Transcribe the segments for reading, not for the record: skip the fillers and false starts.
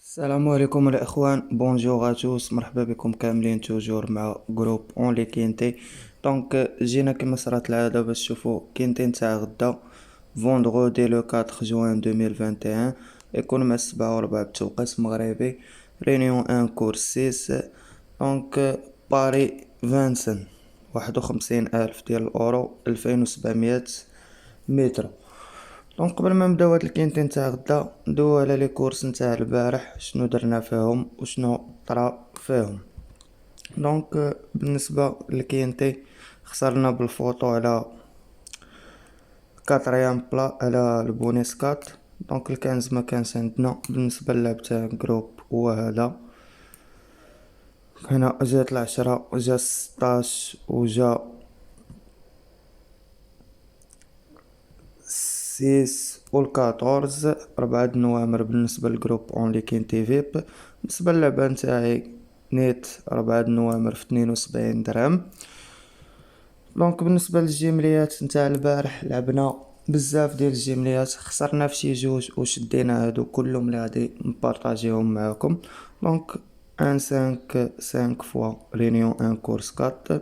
السلام عليكم الاخوان، بونجور اتوس، مرحبا بكم كاملين توجور مع جروب اون لي كينتي. دونك جينا كما صرات العاده باش تشوفوا كينتي نتاع غدا فوندغودي لو 4 جوان 2021. يكون مع 7 و4 بتوقيت مغربي. رينيون ان كورس 6. دونك باري فانسن 51,000 ديال الاورو، 2700 متر. دونك قبل ما نبداو هاد الكينتي نتاع غدا ندويو على لي كورس نتاع البارح، شنو درنا فيهم وشنو طرا فيهم. دونك بالنسبه للكينتي خسرنا بالفوطو على كاتريام بلا على البونيس كات. دونك الكنز ما كانش عندنا. بالنسبه للعب تاع جروب هو هذا، هنا جات العشرة وجا 16 وجا 6 والكاطورز 4 نوامبر بالنسبة لجروب اونلي كاين تي فيب. بالنسبة للعبة نتاعي نيت 4 نوامبر في 72 درهم. دونك بالنسبة للجيمليات نتاع البارح لعبنا بزاف ديال الجيمليات، خسرنا في شي جوج وشدينا هادو كلهم اللي غادي نبارطاجيهم معاكم. دونك ان 5 فوا رينيون ان كورس 4،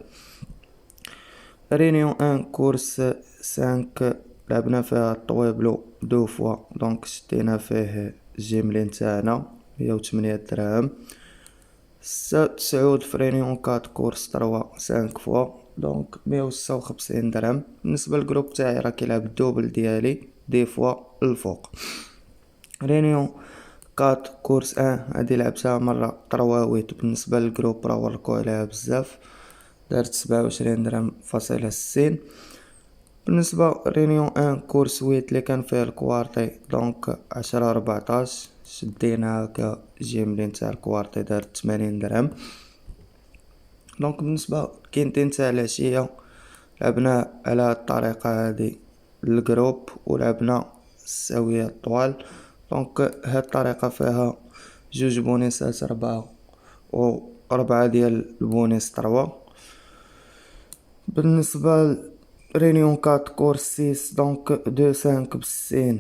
رينيون ان كورس 5 لعبنا فيها طويبلو 2 فوا. دونك شدينا فيه الجيملي نتاعنا 108 درهم. 9 في رينيون 4 كورس 3 5 فوا، دونك 156 درهم. بالنسبة للجروب تاعي راه كيلعب الدوبل ديالي دي فوا الفوق. رينيون 4 كورس 1 هادي لعبتها مرة 3 بالنسبة للجروب راه وركو عليها بزاف، دارت 27 درهم فاصلة 60. بالنسبة رينيون ان كورس 8 اللي كان فيه الكوارتي دونك 10 14 شدينا هكا جيملي نتاع الكوارتي دارت 80 درهم. دونك بالنسبة كينتين تاع العشية لعبنا على الطريقة هادي الجروب ولعبنا الساوية الطوال. دونك هاد الطريقة فيها 2 بونيسات 4 و 4 ديال البونيس 3. بالنسبة رينيون 4 كورس 6 دونك 2 5 ب60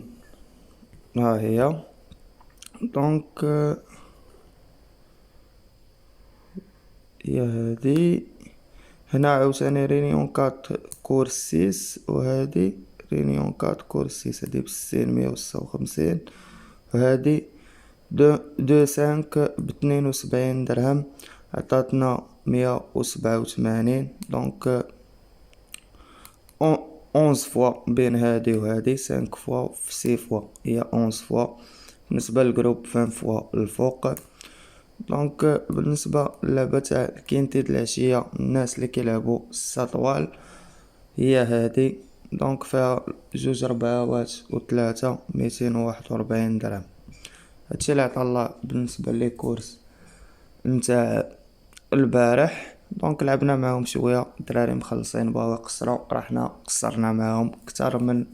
ها هي. دونك هي هادي. هنا عاوتاني رينيون 4 كورس 6 وهادي رينيون 4 كورس 6 هادي ب60 156 وهادي 2 5 ب72 درهم عطاتنا 187. دونك 11 فوا بين هادي وهادي 5 فوا في 6 فوا هي 11 فوا. بالنسبة للجروب 20 فوا الفوق. دونك بالنسبة للعبة تاع كينتي د العشية الناس اللي كيلعبوا السطوال هي هادي. دونك فيها 2 ربعاوات و3 241 درهم. هادشي اللي عطا الله بالنسبة لي كورس نتاع البارح. دونك لعبنا معاهم شويه، الدراري مخلصين بغاو يقصروا رحنا قصرنا معاهم اكثر من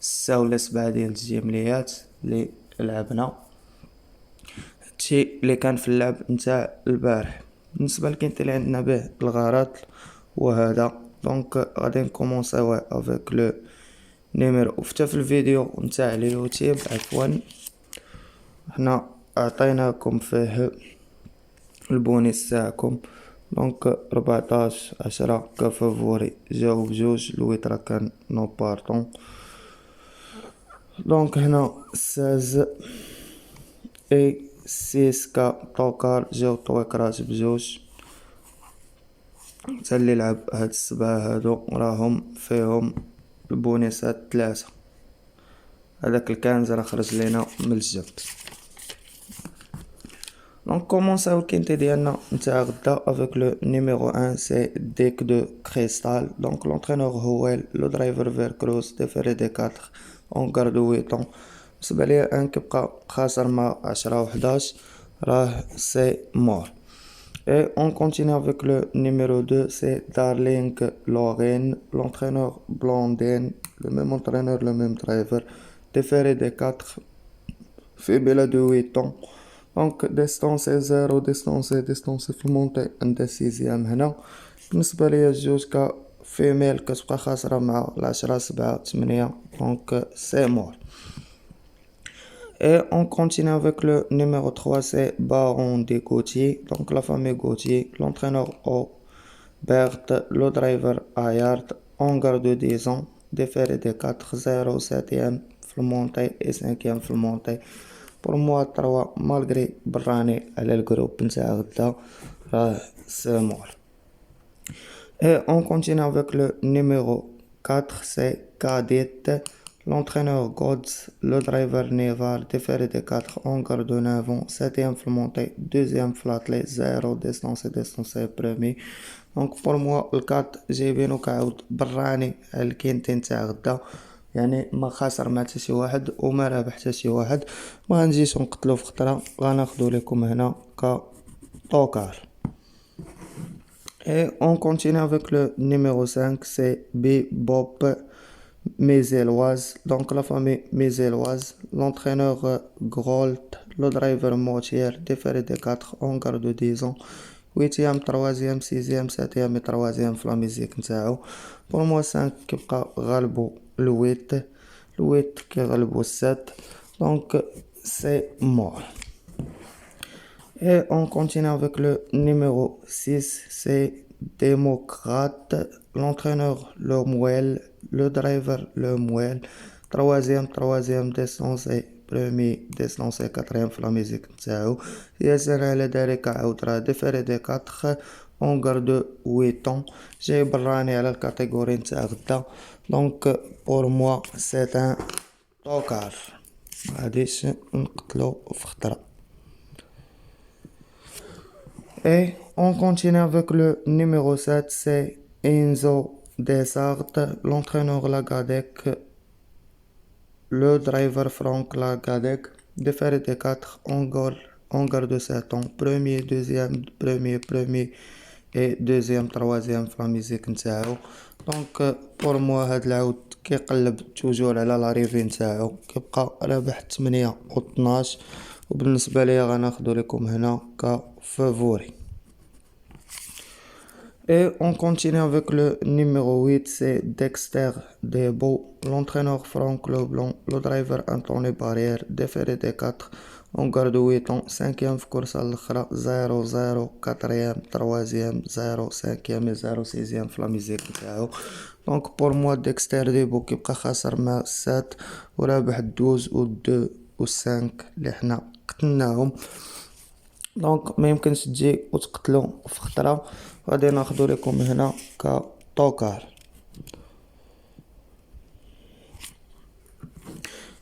6 ولا 7 ديال الجيمليات اللي لعبنا. هادشي اللي كان في اللعب نتاع البارح. بالنسبه لكينت اللي عندنا به الغرض وهذا. دونك غادي نكومونسيو افيك لو نيميرو وفتا في الفيديو نتاع اليوتيوب عفوا حنا اعطيناكم فيه البونيس تاعكم. دونك 14 10 كفافوري جاوب جوج الويترا كان نو بارطون. دونك هنا 16 اي 6 كا طوكار جاو طويكرات بجوج. تا اللي لعب هاد السبعة هادو راهم فيهم البونيسات 3. هذاك الكنز راه خرج لينا من الجب. دونك كومونساو الكينتي ديالنا نتاع غدا افيك لو نيميرو 1 سي ديك دو كريستال. دونك لونترينور هو لو درايفر فير كروز ديفيري دي 4 اون كاردو 8 بالنسبه ليا ان كيبقى خاسر مع 10 و 11 راه سي مور. Et on continue avec le numéro 2, c'est Darling Lorraine, l'entraîneur Blondin, le même entraîneur, le même driver, déféré des 4, faible de 8 ans. دونك ديستونسي زيرو ديستونسي في المونتي عندها 6 هنا. بالنسبة ليا الجوج كفيميل كتبقى خاسرة مع 10 7 8 دونك سي مور. Et on continue avec le numéro 3, c'est Baron des Gauthier. Donc la famille Gauthier, l'entraîneur Aubert, le driver Ayard, Hangar de 10 ans, déféré de 4-0, 7e montée et 5e montée. Pour moi 3 malgré براني على الجروب نتاع غدا راه سمور. Et on continue avec le numéro 4, c'est Cadet, l'entraîneur Gods, le driver Nevar, déféré de 4, Hangar de 9 ans, 7e montée, 2e flatley, 0 distance premier. Donc pour moi le 4 جايبينو كعود براني على الكينتين تاع غدا، يعني ما خاسر مع حتى شي واحد وما رابح حتى شي واحد، ما غنجيش نقتلو في خطره، غناخدو لكم هنا كطوكار. Et on continue avec le numéro 5, c'est Bebop Mézelloise, donc la famille Mézelloise, l'entraîneur Grolt, le driver Mortier, déféré de 4, Hangar de 10 ans, 8e, 3e, 6e, 7e et 3e في لا ميزيك نتاعو. pour moi 5 كيبقى غالبو الويت كيغلبو 7، donc c'est mort. Et on continue avec le numéro 6, c'est Démocrate, l'entraîneur Le Mouel, le driver Le Mouel, 3e distance et premier distance et 4e في لا ميزيك نتاعو. ياسر على ذلك عاود راه ديفيري دي 4 Hangar de 8 ans, جاي براني على الكاتيجوري نتاع غدا، دونك pour moi c'est un توكار، مغاديش نقتلو في خطرة. Et on continue avec le numéro 7, c'est Enzo Desartes, l'entraîneur Lagadec, le driver Franck Lagadec, déféré de 4, Hangar de 7 ans, premier, premier et deuxième, troisième في لا ميزيك نتاعو. دونك pour moi هاد العود كيقلب توجور على لاريفي نتاعو، كيبقى رابح 8 و 12، وبالنسبة ليا غناخدو لكم هنا كفافوري. Et on continue avec le numéro 8, c'est Dexter Debo, l'entraîneur Franck Leblanc, le driver Anthony Barrière, déféré de 4, Hangar de 8 ans, 5e في كورسة الأخرى، 0-0, 4e, 3e, 0, 5e et 0, 6e في لا ميزيك نتاعو. دونك pour moi Dexter Debo كيبقى خاسر مع 7 ورابح 12 و 2 و 5 اللي حنا قتلناهم، دونك ما يمكنش تجي وتقتلو في خطرة، غادي ناخدو لكم هنا كطوكار.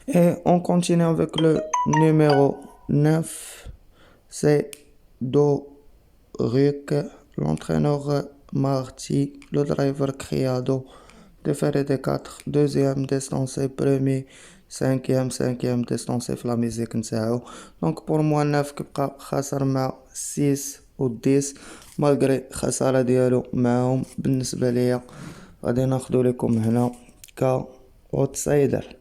Et on continue avec le numéro 9, c'est Doruk, l'entraîneur Marty, le driver Criado, déféré de 4, deuxième distancé, premier, cinquième distancé في لا ميزيك نتاعو. دونك pour moi 9 كيبقى خاسر مع 6 و 10 مالغري خسارة ديالو معاهم، بالنسبة ليا غادي ناخدو لكم هنا كأوتسايدر.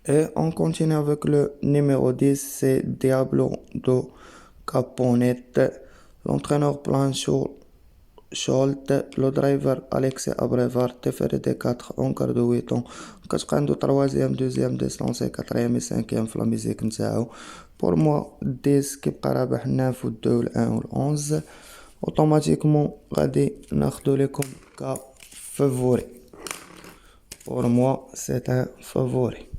Et on continue avec le numéro 10, c'est Diablo de Caponette, l'entraîneur Plancho Scholt, le driver Alexei Abrevard, déféré de 4, Hangar de 8 ans, كتبقى عنده 3e, 2e distance, 4e et 5e في لا ميزيك نتاعو. pour moi 10 كيبقى رابح 9 و 2 و 1 و 11، اوتوماتيكمون غادي ناخدو لكم كفافوري. pour moi c'est un favori.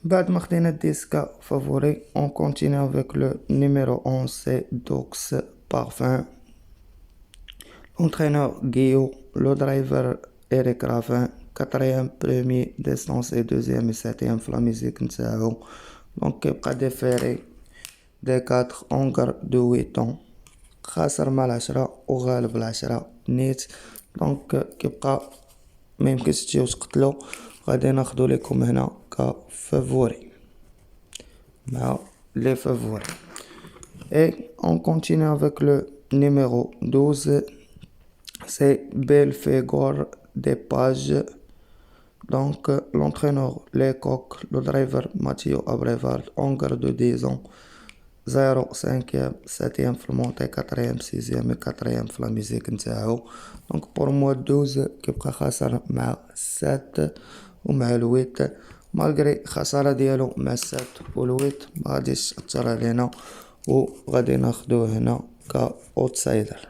بعد ما خدينا 10 كفافوري on continue avec le numéro 11, c'est Dox Parfum, l'entraîneur Guillaume, le driver Eric Raffin, 4e, premier distance et 2e et 7e في لا ميزيك نتاعو. دونك كيبقى ديفيري دي 4 Hangar de 8 ans، خاسر مع 10 وغالب 10 نيت، دونك كيبقى ما يمكنش تجيو تقتلو، غادي ناخدو لكم هنا كفافوري مع لي فافوري. Et on continue avec le numéro 12, c'est Belfegor Depage, donc l'entraîneur Lecoq, le driver Mathieu Abrevard, Hangar de 10 ans, 0 5 7 في المونتي 4 6 4 في لا ميزيك نتاعو. دونك بور موا 12 كيبقى خاسر مع 7 ومع الويت، مالغري خسارة ديالو مع 7 والويت مغاديش تأثر علينا وغادي ناخدوه هنا كأوتسايدر.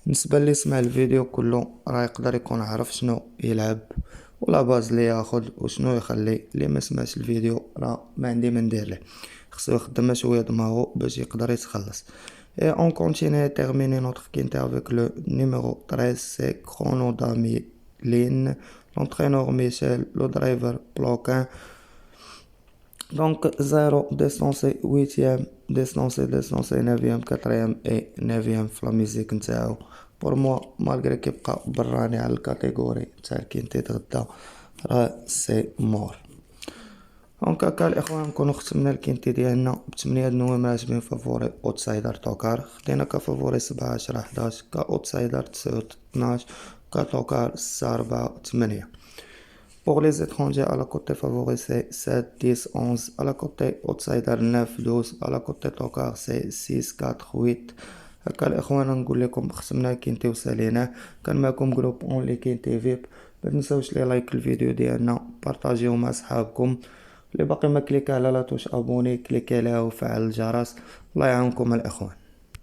بالنسبة اللي سمع الفيديو كله راه يقدر يكون عارف شنو يلعب ولا باز اللي ياخد وشنو يخلي. اللي ما سمعش الفيديو راه ما عندي ما ندير له، خصو يخدم شويه دماغو باش يقدر يتخلص. Et on continue à terminer notre quinte avec le numéro 13, c'est Chrono Damien, l'entraîneur Michel, le driver Ploquin. Donc 0 distancé 8e, distancé 9e, 4e et 9e في la musique نتاعو. pour moi malgré كيبقى براني على الكاتيجوري تاع الكينتيت غدا راه سي مور. دونك هكا الاخوان نكونو ختمنا الكينتي ديالنا ب8 نوامر 20 فافوري اوتسايدر توكار. خدينا كفافوري 7 10 11 كاوتسايدر 9 12 كتوكار 6 4 8. Pour les étrangers, à la côté favori, c'est 7, 10, 11. À la côté outsider, 9, 12. À la côté tokar, c'est 6, 4, 8. هكا الاخوان نقول لكم ختمنا كينتي وساليناه. كان معكم جروب اونلي كينتي فيب. ما تنساوش لي لايك الفيديو ديالنا، بارطاجيو مع صحابكم. اللي باقي ما كليك على لا توش ابوني كليك عليها وفعل الجرس. الله يعاونكم الاخوان.